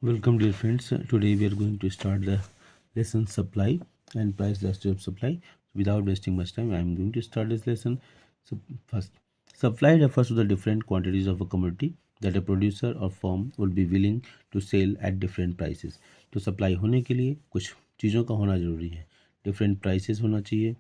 Welcome dear friends. Today we are going to start the lesson supply and price elasticity of supply. Without wasting much time, I am going to start this lesson. So first, supply refers to the different quantities of a commodity that a producer or firm would be willing to sell at different prices. तो supply होने के लिए कुछ चीज़ों का होना ज़रूरी है. डिफरेंट प्राइसेस होना चाहिए,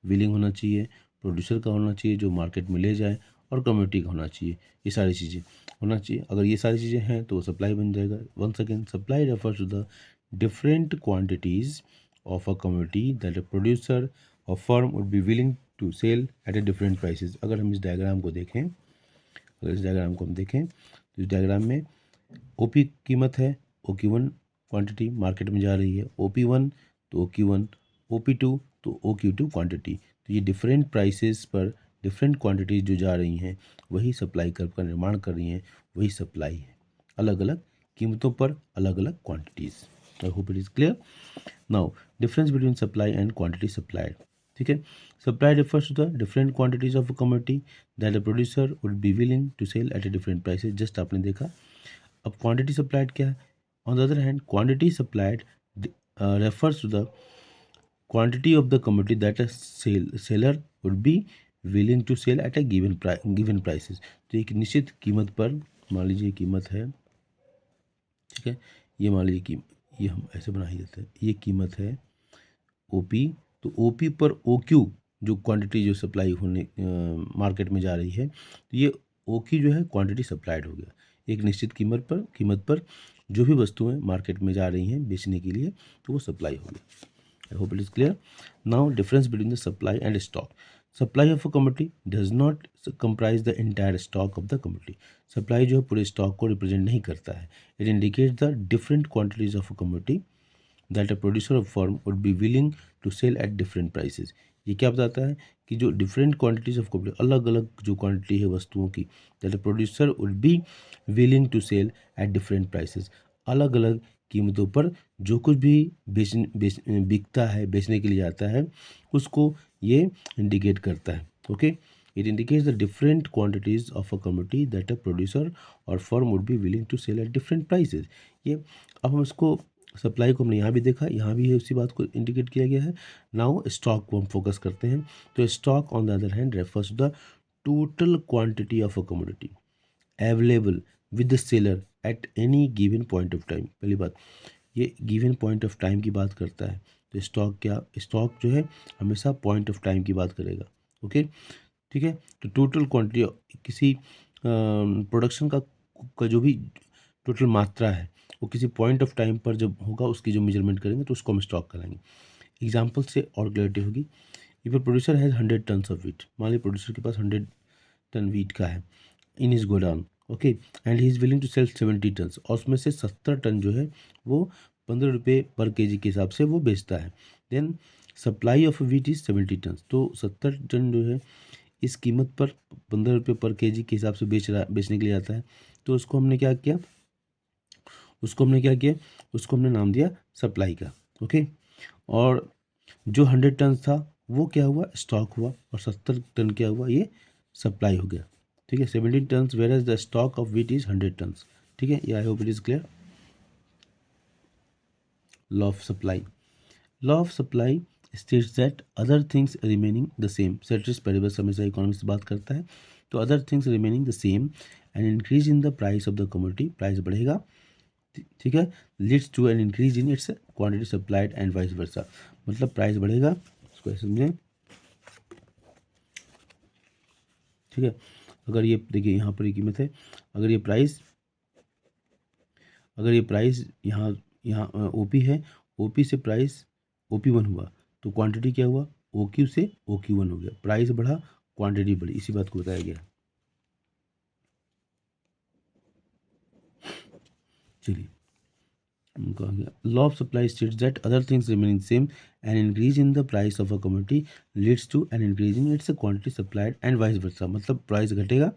विलिंग होना चाहिए, प्रोड्यूसर का होना चाहिए जो मार्केट में ले जाए, और कम्युनिटी का होना चाहिए. ये सारी चीज़ें होना चाहिए. अगर ये सारी चीज़ें हैं तो सप्लाई बन जाएगा. Once again, supply refers to the different quantities of a community that a producer or firm would be willing to sell at a different prices. अगर हम इस डायग्राम को देखें, तो इस डायग्राम में ओपी कीमत है, OQ1 क्वांटिटी मार्केट में जा रही है, OP1 तो OQ1, OP2 तो OQ2 क्वांटिटी. तो ये डिफरेंट प्राइसेस पर डिफरेंट क्वांटिटीज जो जा रही हैं वही सप्लाई कर्व का निर्माण कर रही हैं, वही सप्लाई है. अलग अलग कीमतों पर अलग अलग quantities. I hope it is clear. Now difference between supply and quantity supplied. ठीक है. Supply refers to the different quantities of a commodity that a producer would be willing to sell at a different prices. Just आपने देखा. अब quantity supplied क्या है? On the other hand, quantity supplied refers to the quantity of the commodity that a seller would be willing to sell at a given prices. तो एक निश्चित कीमत पर, मान लीजिए कीमत है, ठीक है, ये मान लीजिए कि ये हम ऐसे बना ही देते हैं, ये कीमत है OP. तो OP पर OQ जो क्वांटिटी जो सप्लाई होने मार्केट में जा रही है, तो ये OQ जो है क्वांटिटी सप्लाइड हो गया. एक निश्चित कीमत पर जो भी वस्तुएं मार्केट में जा रही हैं बेचने के लिए, तो वो सप्लाई हो गई. I hope it is clear. Now, difference between the supply and stock. Supply of a commodity does not comprise the entire stock of the commodity. Supply जो है पूरे स्टॉक को रिप्रेजेंट नहीं करता है. It indicates the different quantities of a commodity that a producer or firm would be willing to sell at different prices. ये क्या बताता है कि जो डिफरेंट क्वांटिटीज ऑफ कमोडिटी, अलग अलग जो क्वांटिटी है वस्तुओं की, that a producer would be willing to sell at different prices. अलग अलग कीमतों पर जो कुछ भी बिकता है, बेचने के लिए जाता है, उसको ये इंडिकेट करता है. Okay. It indicates the different quantities of a commodity that a producer or firm would be willing to sell at different prices. ये अब हम इसको सप्लाई को हमने यहाँ भी देखा, यहाँ भी उसी बात को इंडिकेट किया गया है. नाउ स्टॉक को हम फोकस करते हैं. तो stock on the other hand refers to the total quantity of a commodity available with the seller at any given point of time. पहली बात, ये गिवन पॉइंट ऑफ टाइम की बात करता है. तो स्टॉक जो है हमेशा पॉइंट ऑफ टाइम की बात करेगा. ओके. ठीक है. तो टोटल क्वांटिटी किसी प्रोडक्शन का जो भी टोटल मात्रा है, वो किसी पॉइंट ऑफ टाइम पर जब होगा उसकी जो मेजरमेंट करेंगे तो उसको हम स्टॉक कराएंगे. एग्जाम्पल से और क्लैरिटी होगी. If a producer has 100 tons of wheat. मान लीजिए प्रोड्यूसर के पास 100 टन वीट का है in his godown. Okay. And he is willing to sell 70 tons. और उसमें से 70 टन जो है वो 15 रुपये पर केजी के हिसाब से वो बेचता है. Then supply of wheat is 70 tons. तो 70 टन जो है इस कीमत पर 15 रुपये पर केजी के हिसाब से बेचने के लिए आता है. तो उसको हमने क्या किया, उसको हमने नाम दिया सप्लाई का. ओके. और जो 100 टन था वो क्या हुआ, स्टॉक हुआ. और 70 टन क्या हुआ, ये सप्लाई हो गया. ठीक है. 70 ton whereas the stock of wheat is 100 ton. ठीक है. I hope it is clear. Law of supply. Law of supply states that other things remaining the same. ceteris paribus हमेशा इकोनॉमिक्स बात करता है. तो other things remaining the same and increase in the price of the commodity, price बढ़ेगा. ठीक है. Leads to an increase in its quantity supplied and vice versa. मतलब price बढ़ेगा, इसको ऐसे समझें. ठीक है. अगर ये देखिए यहाँ पर ये कीमत है, अगर ये प्राइस यहाँ OP है, OP से प्राइस OP1 हुआ, तो क्वांटिटी क्या हुआ, OQ से OQ1 हो गया. प्राइस बढ़ा, क्वांटिटी बढ़ी. इसी बात को बताया गया. चलिए कहा गया. Law of supply states that other things remaining same an increase in the price of a commodity leads to an increase in its quantity supplied and vice versa. मतलब प्राइस घटेगा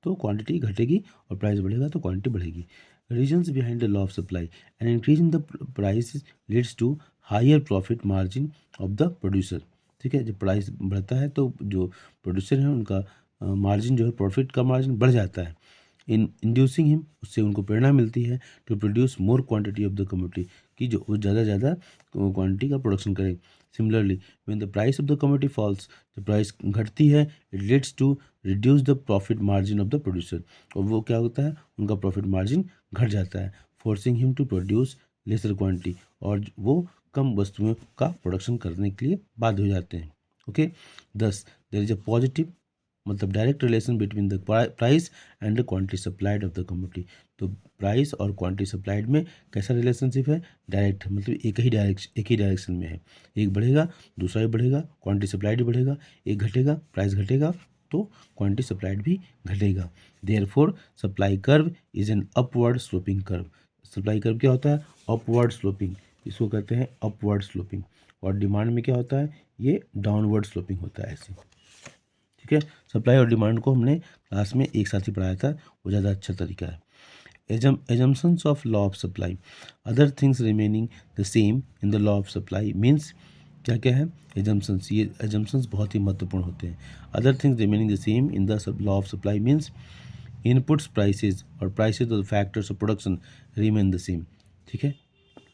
तो क्वांटिटी घटेगी, और प्राइस बढ़ेगा तो quantity बढ़ेगी. Reasons behind the law of supply. An increase in the price leads to higher profit margin of the producer. ठीक है. जब प्राइस बढ़ता है तो जो प्रोड्यूसर है उनका मार्जिन जो है, प्रॉफिट का मार्जिन बढ़ जाता है. इन इंड्यूसिंग हिम, उससे उनको प्रेरणा मिलती है to produce more quantity of the commodity, कि जो वो ज़्यादा क्वांटिटी का प्रोडक्शन करें। Similarly when the price of the commodity falls, जब प्राइस घटती है, it leads to reduce the profit margin of the producer, और वो क्या होता है, उनका प्रॉफिट मार्जिन घट जाता है, forcing him to produce lesser quantity, और वो कम वस्तुओं का प्रोडक्शन करने के लिए बाध्य हो जाते हैं। ओके, दस देयर इज अ पॉजिटिव, मतलब direct relation between the price and the quantity supplied of the commodity. तो प्राइस और क्वांटिटी सप्लाइड में कैसा रिलेशनशिप है, डायरेक्ट, मतलब एक ही डायरेक्शन में है, एक बढ़ेगा दूसरा भी बढ़ेगा, क्वांटिटी सप्लाइड भी बढ़ेगा, एक घटेगा प्राइस घटेगा तो क्वांटिटी सप्लाइड भी घटेगा। Therefore supply curve is an upward sloping curve. Supply curve क्या होता है, अपवर्ड स्लोपिंग, इसको कहते हैं अपवर्ड स्लोपिंग, और डिमांड में क्या होता है, ये डाउनवर्ड स्लोपिंग होता है ऐसे। ठीक है, सप्लाई और डिमांड को हमने क्लास में एक साथ ही पढ़ाया था, वो ज़्यादा अच्छा तरीका है। Assumptions of law of supply, other things remaining the same in the law of supply means, क्या क्या है assumptions, ये assumptions बहुत ही महत्वपूर्ण होते हैं। other things remaining the same in the law of supply means inputs prices और prices of the factors of production remain the same। ठीक है,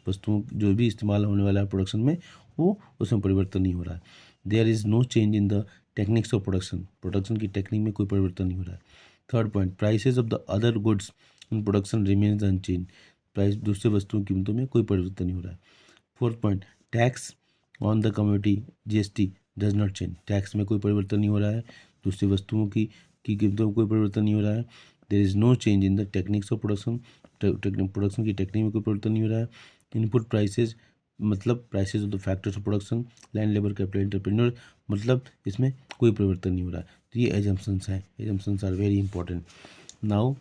वस्तुओं जो भी इस्तेमाल होने वाला है प्रोडक्शन में, वो उसमें परिवर्तन नहीं हो रहा है। There is no change in the techniques of production, production की टेक्निक में कोई परिवर्तन नहीं हो रहा है। Third point, prices of the other goods in production remains unchange, price दूसरे वस्तुओं की कीमतों में कोई परिवर्तन नहीं हो रहा है। Fourth point, tax on the commodity GST does not change, tax में कोई परिवर्तन नहीं हो रहा है, दूसरी वस्तुओं की कीमतों में कोई परिवर्तन नहीं हो रहा है। There is no change in the techniques of production, production की टेक्निक में कोई परिवर्तन नहीं हो रहा है। इनपुट प्राइसेस, मतलब prices of the factors of production, land labour capital entrepreneur, मतलब इसमें कोई परिवर्तन नहीं हो रहा है। तो ये एजम्पशंस हैं, assumptions are very important. Now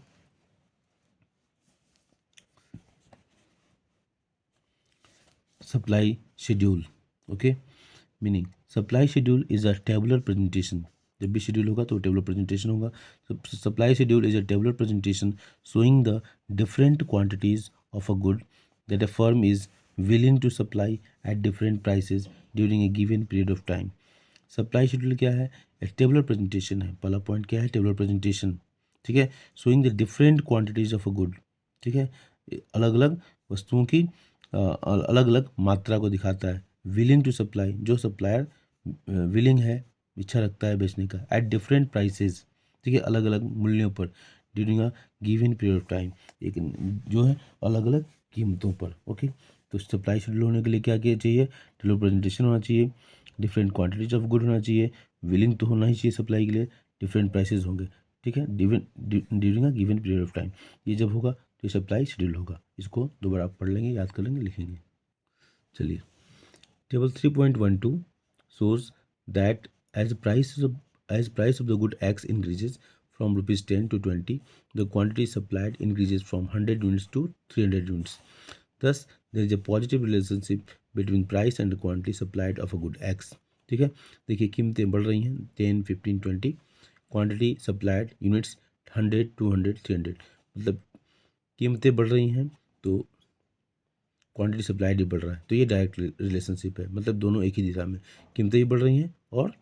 supply schedule, okay, meaning supply schedule is a tabular presentation, जब भी शेड्यूल होगा तो टेबुलर प्रेजेंटेशन होगा। Supply schedule is a tabular presentation showing the different quantities of a good that a firm is willing to supply at different prices during a given period of time. Supply schedule क्या है, एक tabular presentation है, पहला point क्या है, tabular presentation. ठीक है, showing the different quantities of a good, ठीक है, अलग अलग वस्तुओं की अलग अलग मात्रा को दिखाता है। विलिंग टू सप्लाई, जो सप्लायर विलिंग है, इच्छा रखता है बेचने का, एट डिफरेंट प्राइसेस, ठीक है, अलग अलग मूल्यों पर, during a given period of time, एक जो है अलग अलग कीमतों पर। ओके, तो सप्लाई शेड्यूल होने के लिए क्या क्या चाहिए, टेबुलर प्रेजेंटेशन होना चाहिए, डिफरेंट क्वांटिटीज ऑफ गुड होना चाहिए, विलिंग तो होना ही चाहिए सप्लाई के लिए, डिफरेंट प्राइसेस होंगे। ठीक है, during a given period of time, ये जब होगा तो ये सप्लाई शेड्यूल होगा। इसको दोबारा आप पढ़ लेंगे, याद कर लेंगे, लिखेंगे। चलिए, table 3.12 shows that as price of the good X increases from rupees 10 to 20, the quantity supplied increases from 100 units to 300 units. Thus, there is a positive relationship between price and the quantity supplied of a good X. ठीक है, देखिए कीमतें बढ़ रही हैं 10, 15, 20, quantity supplied units 100, 200, 300, मतलब कीमतें बढ़ रही हैं तो क्वांटिटी सप्लाइड भी बढ़ रहा है, तो ये डायरेक्ट रिलेशनशिप है, मतलब दोनों एक ही दिशा में, कीमतें भी बढ़ रही हैं और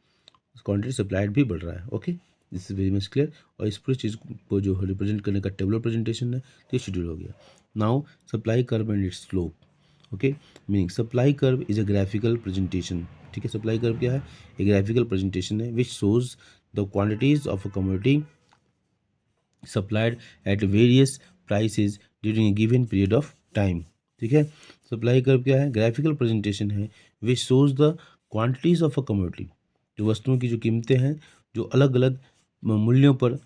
क्वांटिटी सप्लाइड भी बढ़ रहा है। Okay, this is very much clear. और इस पूरी चीज़ को जो रिप्रेजेंट करने का टेबुलर प्रेजेंटेशन है, तो ये शेड्यूल हो गया। Now supply curve and its slope, okay, meaning supply curve is a graphical presentation. ठीक है, सप्लाई कर्व क्या है, एक ग्राफिकल प्रेजेंटेशन है which shows the quantities of a commodity supplied at various prices during a given period of time. ठीक है, supply curve क्या है, ग्राफिकल प्रेजेंटेशन है which shows the quantities of a commodity, जो वस्तुओं की जो कीमतें हैं जो अलग अलग मूल्यों पर,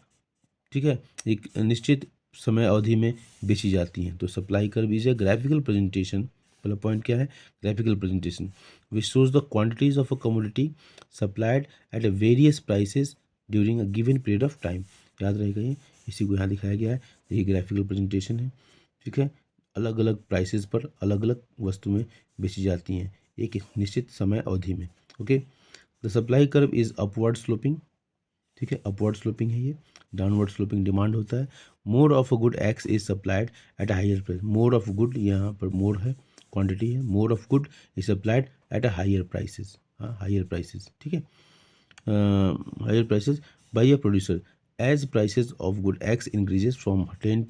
ठीक है, एक निश्चित समय अवधि में बेची जाती हैं। तो supply curve is a graphical presentation, पहला पॉइंट क्या है, graphical presentation which shows the quantities of a commodity supplied at a various prices during a given period of time. याद रहेगा ये, इसी को यहाँ दिखाया गया है, ये ग्राफिकल प्रेजेंटेशन है। ठीक है, अलग अलग प्राइसेस पर अलग अलग वस्तुएं बेची जाती हैं एक निश्चित समय अवधि में। Okay, the supply curve is upward sloping, ठीक है, अपवर्ड स्लोपिंग है ये, डाउनवर्ड स्लोपिंग डिमांड होता है। More of a good X is supplied at a higher price, more of good, यहाँ पर मोर है, क्वांटिटी है, more of good is supplied at a higher prices, हाँ हायर प्राइसेस, ठीक है, higher prices by a producer as prices of good X increases from 10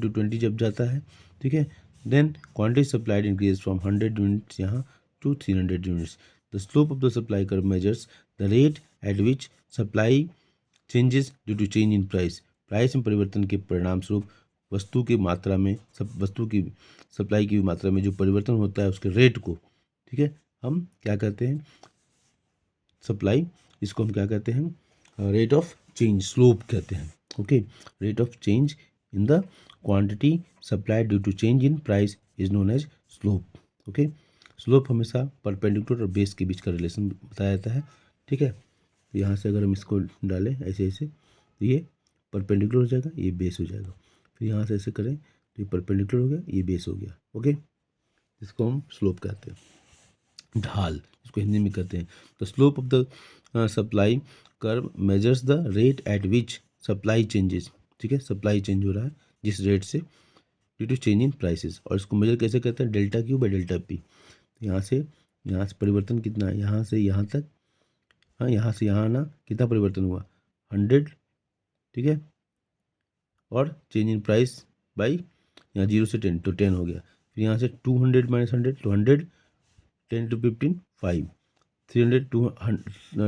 to 20 जब जाता है, ठीक है, then quantity supplied increases from 100 units यहाँ to 300 units. The slope of the supply curve measures the rate at which supply changes due to change in price. Price में परिवर्तन के परिणाम स्वरूप वस्तु की मात्रा में वस्तु की सप्लाई की मात्रा में जो परिवर्तन होता है उसके रेट को, ठीक है, हम क्या कहते हैं, सप्लाई, इसको हम क्या कहते हैं, रेट ऑफ चेंज, स्लोप कहते हैं. Okay, rate of change in the quantity supply due to change in price is known as slope. Okay, slope हमेशा परपेंडिकुलर और बेस के बीच का रिलेशन बताया जाता है, ठीक है. तो यहाँ से अगर हम इसको डालें ऐसे ऐसे तो ये परपेंडिकुलर हो जाएगा, ये बेस हो जाएगा. फिर यहाँ से ऐसे करें तो ये परपेंडिकुलर हो गया, ये बेस हो गया. ओके, इसको हम स्लोप कहते हैं, ढाल इसको हिंदी में कहते हैं. The slope of the supply curve measures the rate at which supply changes, ठीक है, सप्लाई चेंज हो रहा है जिस रेट से due to change in prices. और इसको मेजर कैसे कहते हैं, delta Q by delta P. यहाँ से परिवर्तन कितना है, यहाँ से यहाँ तक, हाँ, यहाँ से यहाँ आना कितना परिवर्तन हुआ, 100, ठीक है, और चेंज इन प्राइस बाई यहाँ 0 से 10 तो 10 हो गया. फिर यहाँ से 200 माइनस 100 तो 100, 10 to 15 5, 300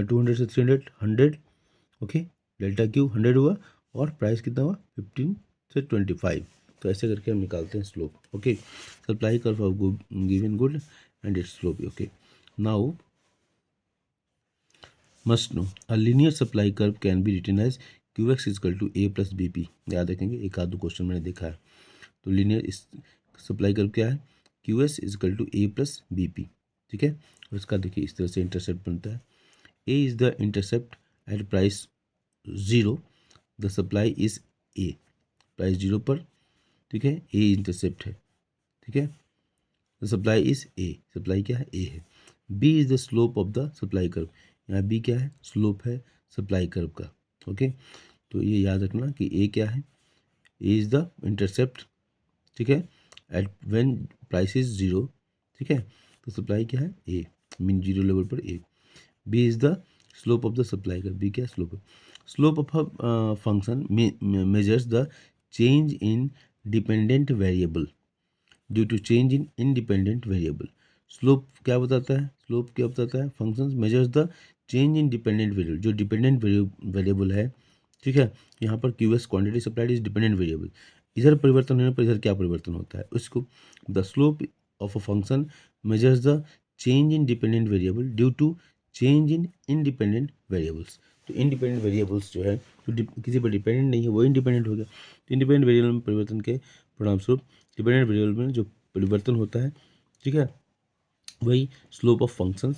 200 से 300 100. ओके, डेल्टा क्यू 100 हुआ और प्राइस कितना हुआ 15 से 25. तो ऐसे करके हम निकालते हैं slope. Okay, supply curve of given good and its slope. Okay, now must know a linear supply curve can be written as QX equal to A plus BP. याद रखेंगे, एक आध दो क्वेश्चन मैंने देखा है. तो लीनियर सप्लाई कर्व क्या है, QS equal to A plus BP, ठीक है. और इसका देखिए इस तरह से इंटरसेप्ट बनता है. A is the intercept at price 0, the supply is A, price 0 पर, ठीक है, A इंटरसेप्ट है, ठीक है, the supply is A, supply क्या है, A है. B is the slope of the supply curve, यहाँ B क्या है, स्लोप है सप्लाई कर्व का. ओके, तो ये याद रखना कि A क्या है, A इज द इंटरसेप्ट, ठीक है, एट व्हेन प्राइस इज 0, ठीक है, तो सप्लाई क्या है, A, मीन 0 लेवल पर A. B is the slope of the supply curve, B क्या है, slope. Slope of a function measures the change in dependent variable due to change in independent variable. Slope क्या बताता है, slope क्या बताता है, function measures the change in dependent variable, जो dependent variable है, ठीक है. यहाँ पर QS quantity supplied is dependent variable, इधर परिवर्तन होने पर इधर क्या परिवर्तन होता है उसको. The slope of a function measures the change in dependent variable due to change in independent variables. तो इंडिपेंडेंट वेरिएबल्स जो है तो किसी पर डिपेंडेंट नहीं है, वो इंडिपेंडेंट हो गया. तो इंडिपेंडेंट वेरिएबल में परिवर्तन के परिणाम स्वरूप डिपेंडेंट वेरिएबल में जो परिवर्तन होता है, ठीक है, वही स्लोप ऑफ फंक्शन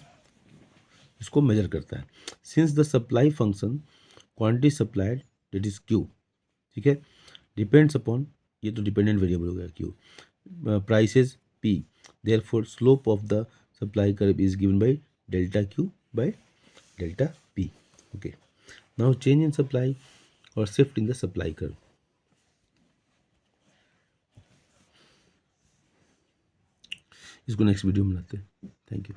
इसको मेजर करता है. Since the supply function quantity supplied that is Q, ठीक है, डिपेंड्स अपॉन, ये तो डिपेंडेंट वेरिएबल हो गया Q, prices P, therefore slope of the supply curve is given by delta Q by delta P. Okay, now change in supply or shift in the supply curve. इसको next video में लाते हैं. Thank you.